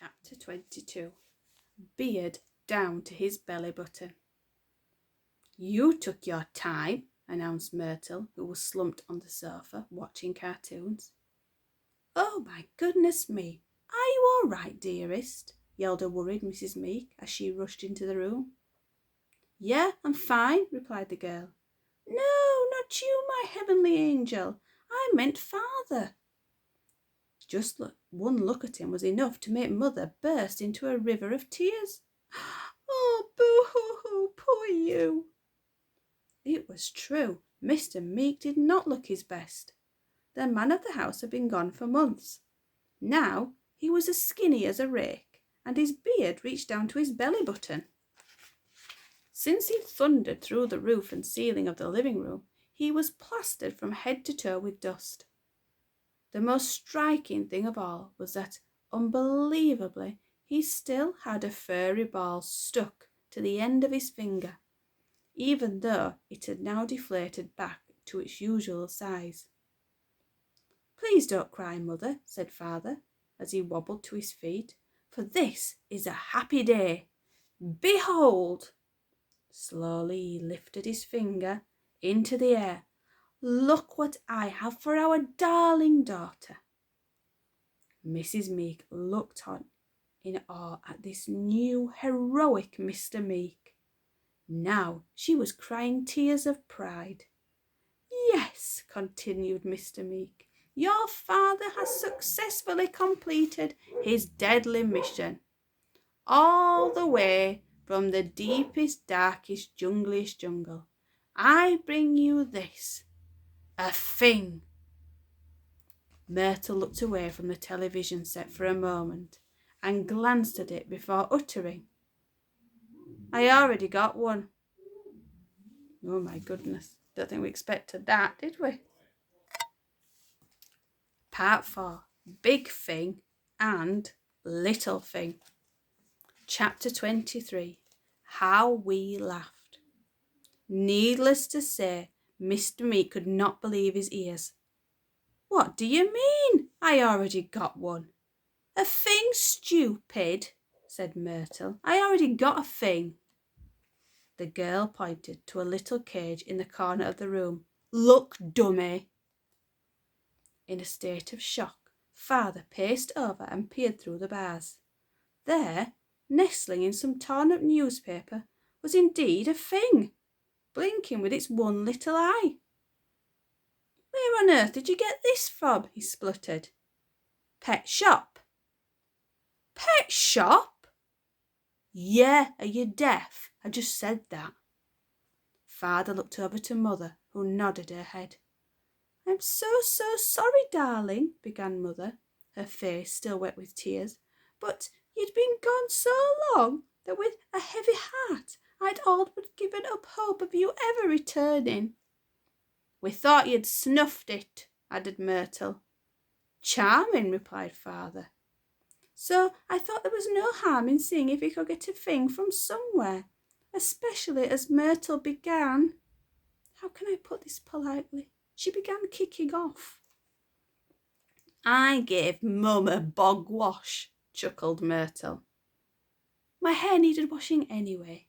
Chapter 22. Beard down to his belly button. "You took your time," announced Myrtle, who was slumped on the sofa watching cartoons. "Oh, my goodness me! Are you all right, dearest?" yelled a worried Mrs. Meek as she rushed into the room. "Yeah, I'm fine," replied the girl. "No, not you, my heavenly angel. I meant father." Just one look at him was enough to make Mother burst into a river of tears. "Oh, boo-hoo-hoo, poor you." It was true. Mr. Meek did not look his best. The man of the house had been gone for months. Now he was as skinny as a rake, and his beard reached down to his belly button. Since he thundered through the roof and ceiling of the living room, he was plastered from head to toe with dust. The most striking thing of all was that, unbelievably, he still had a furry ball stuck to the end of his finger, even though it had now deflated back to its usual size. "Please don't cry, Mother," said Father, as he wobbled to his feet, "for this is a happy day. Behold!" Slowly he lifted his finger into the air. "Look what I have for our darling daughter." Mrs. Meek looked on in awe at this new heroic Mr. Meek. Now she was crying tears of pride. "Yes," continued Mr. Meek, "your father has successfully completed his deadly mission. All the way from the deepest, darkest, jungliest jungle, I bring you this. A Fing." Myrtle looked away from the television set for a moment and glanced at it before uttering, "I already got one." Oh my goodness, don't think we expected that, did we? Part 4. Big Fing and Little Fing. Chapter 23. How We Laughed. Needless to say, Mr. Meek could not believe his ears. "What do you mean, I already got one?" "A Fing, stupid," said Myrtle. "I already got a Fing." The girl pointed to a little cage in the corner of the room. "Look, dummy." In a state of shock, Father paced over and peered through the bars. There, nestling in some torn-up newspaper, was indeed a Fing, blinking with its one little eye. "Where on earth did you get this from?" he spluttered. "Pet shop." "Pet shop?" "Yeah, are you deaf? I just said that." Father looked over to Mother, who nodded her head. "I'm so sorry, darling," began Mother, her face still wet with tears. "But you'd been gone so long that with a heavy heart I'd all but given up hope of you ever returning." "We thought you'd snuffed it," added Myrtle. "Charming," replied Father. "So I thought there was no harm in seeing if you could get a Fing from somewhere, especially as Myrtle began—" how can I put this politely? She began kicking off. "I gave Mum a bog wash," chuckled Myrtle. "My hair needed washing anyway.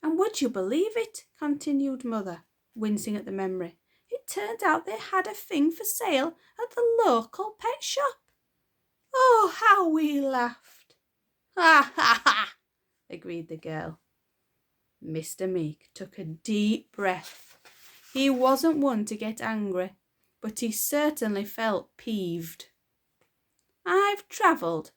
And would you believe it," continued Mother, wincing at the memory, "it turned out they had a Fing for sale at the local pet shop. Oh, how we laughed." "Ha, ha, ha," agreed the girl. Mr. Meek took a deep breath. He wasn't one to get angry, but he certainly felt peeved. "I've travelled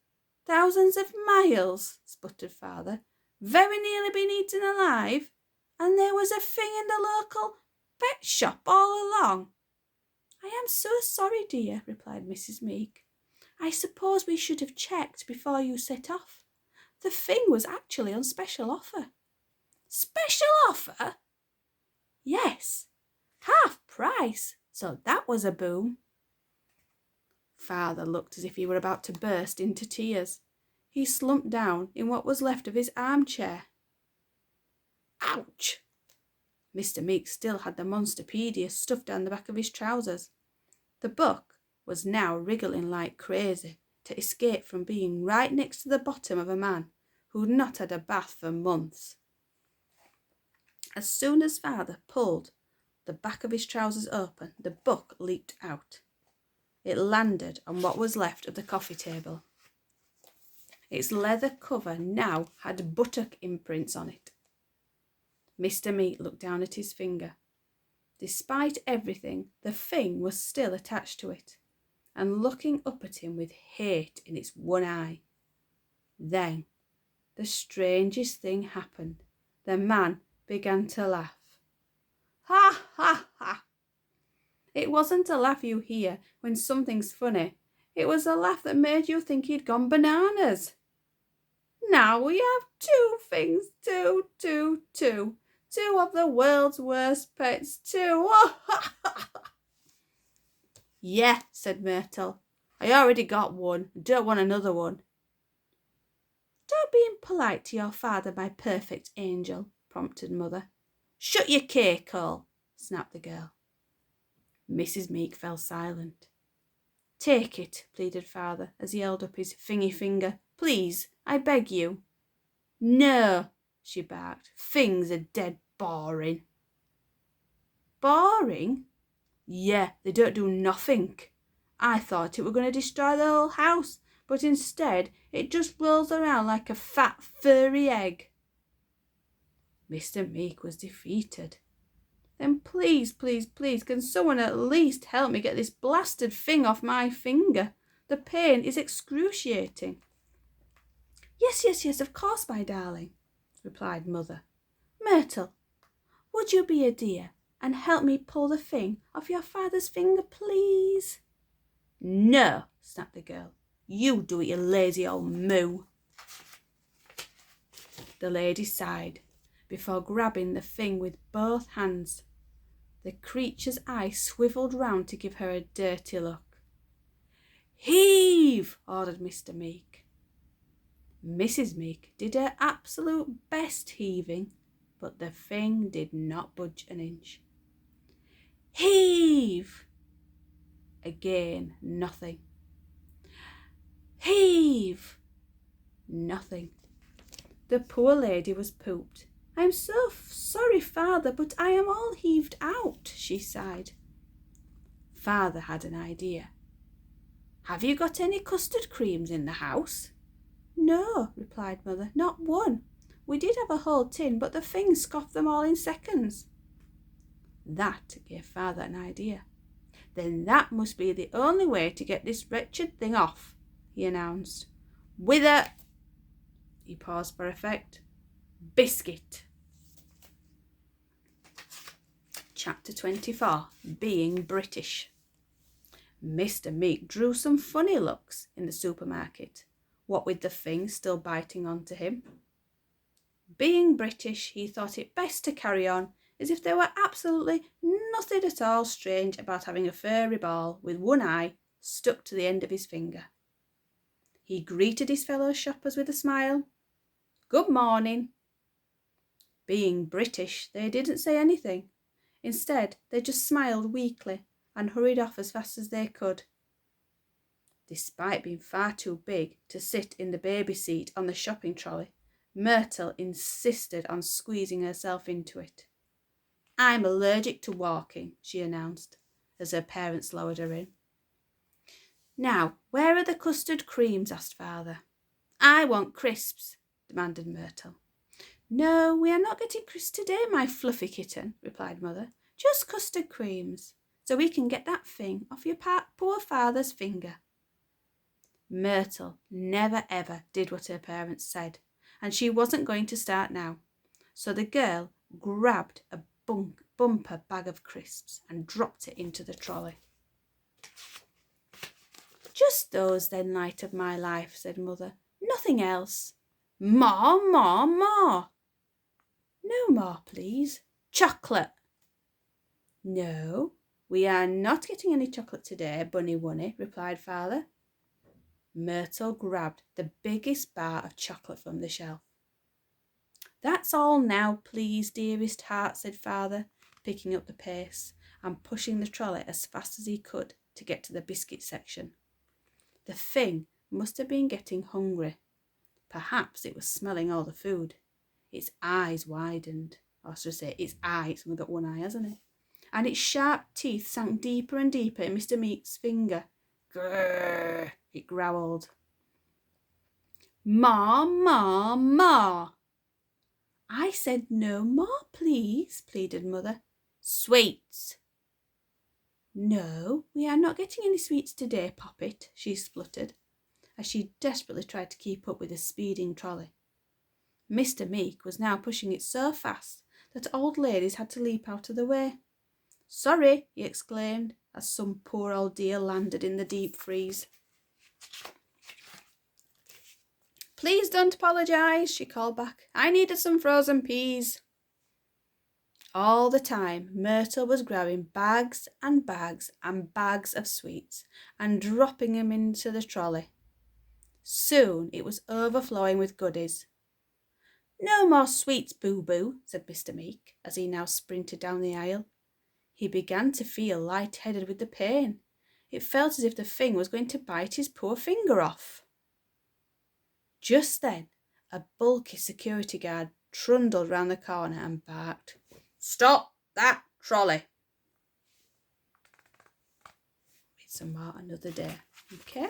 thousands of miles," sputtered Father, "very nearly been eaten alive, and there was a Fing in the local pet shop all along." "I am so sorry, dear," replied Mrs. Meek. "I suppose we should have checked before you set off. The Fing was actually on special offer." "Special offer?" "Yes, half price, so that was a boom." Father looked as if he were about to burst into tears. He slumped down in what was left of his armchair. "Ouch!" Mr. Meek still had the Monsterpedia stuffed down the back of his trousers. The book was now wriggling like crazy, to escape from being right next to the bottom of a man who'd not had a bath for months. As soon as father pulled the back of his trousers open, the book leaped out. It landed on what was left of the coffee table. Its leather cover now had buttock imprints on it. Mr. Meek looked down at his finger. Despite everything, the Fing was still attached to it, and looking up at him with hate in its one eye. Then, the strangest thing happened. The man began to laugh. Ha, ha, ha! It wasn't a laugh you hear when something's funny. It was a laugh that made you think he'd gone bananas. Now we have two things, two of the world's worst pets, two. Oh, ha, ha. Yeah, said Myrtle. I already got one. I don't want another one. Don't be impolite to your father, my perfect angel, prompted Mother. Shut your cake hole, snapped the girl. Mrs. Meek fell silent. Take it, pleaded father as he held up his fingy finger. Please, I beg you. No, she barked. Things are dead boring. Boring? Yeah, they don't do nothing. I thought it were going to destroy the whole house, but instead it just rolls around like a fat, furry egg. Mr. Meek was defeated. Then please, can someone at least help me get this blasted thing off my finger? The pain is excruciating. Yes, of course, my darling, replied Mother. Myrtle, would you be a dear and help me pull the thing off your father's finger, please? No, snapped the girl. You do it, you lazy old moo. The lady sighed before grabbing the thing with both hands. The creature's eye swiveled round to give her a dirty look. Heave, ordered Mr. Meek. Mrs. Meek did her absolute best heaving, but the thing did not budge an inch. Heave! Again, nothing. Heave! Nothing. The poor lady was pooped. I'm so sorry, father, but I am all heaved out, she sighed. Father had an idea. Have you got any custard creams in the house? No, replied Mother, not one. We did have a whole tin, but the thing scoffed them all in seconds. That gave Father an idea. Then that must be the only way to get this wretched thing off, he announced. With a... He paused for effect. Biscuit. Chapter 24. Being British. Mr. Meek drew some funny looks in the supermarket, what with the thing still biting onto him. Being British, he thought it best to carry on as if there were absolutely nothing at all strange about having a furry ball with one eye stuck to the end of his finger. He greeted his fellow shoppers with a smile. Good morning. Being British, they didn't say anything. Instead, they just smiled weakly and hurried off as fast as they could. Despite being far too big to sit in the baby seat on the shopping trolley, Myrtle insisted on squeezing herself into it. I'm allergic to walking, she announced, as her parents lowered her in. Now, where are the custard creams? Asked Father. I want crisps, demanded Myrtle. No, we are not getting crisps today, my fluffy kitten, replied Mother. Just custard creams, so we can get that thing off your poor father's finger. Myrtle never ever did what her parents said, and she wasn't going to start now. So the girl grabbed a bumper bag of crisps and dropped it into the trolley. Just those then, light of my life, said Mother. Nothing else. More. No more, please. Chocolate. No, we are not getting any chocolate today, Bunny Wunny, replied Father. Myrtle grabbed the biggest bar of chocolate from the shelf. That's all now, please, dearest heart, said Father, picking up the pace and pushing the trolley as fast as he could to get to the biscuit section. The thing must have been getting hungry. Perhaps it was smelling all the food. Its eyes widened. Or should I say, its eye, it's only got one eye, hasn't it? And its sharp teeth sank deeper and deeper in Mr. Meek's finger. Grrr, it growled. Ma, ma, ma. I said no more, please, pleaded Mother. Sweets. No, we are not getting any sweets today, Poppet, she spluttered, as she desperately tried to keep up with the speeding trolley. Mr. Meek was now pushing it so fast that old ladies had to leap out of the way. Sorry, he exclaimed, as some poor old dear landed in the deep freeze. Please don't apologise, she called back. I needed some frozen peas. All the time, Myrtle was grabbing bags and bags and bags of sweets and dropping them into the trolley. Soon it was overflowing with goodies. No more sweets, Boo-Boo, said Mr. Meek, as he now sprinted down the aisle. He began to feel light-headed with the pain. It felt as if the Fing was going to bite his poor finger off. Just then, a bulky security guard trundled round the corner and barked, Stop that trolley. Read some more another day. Okay.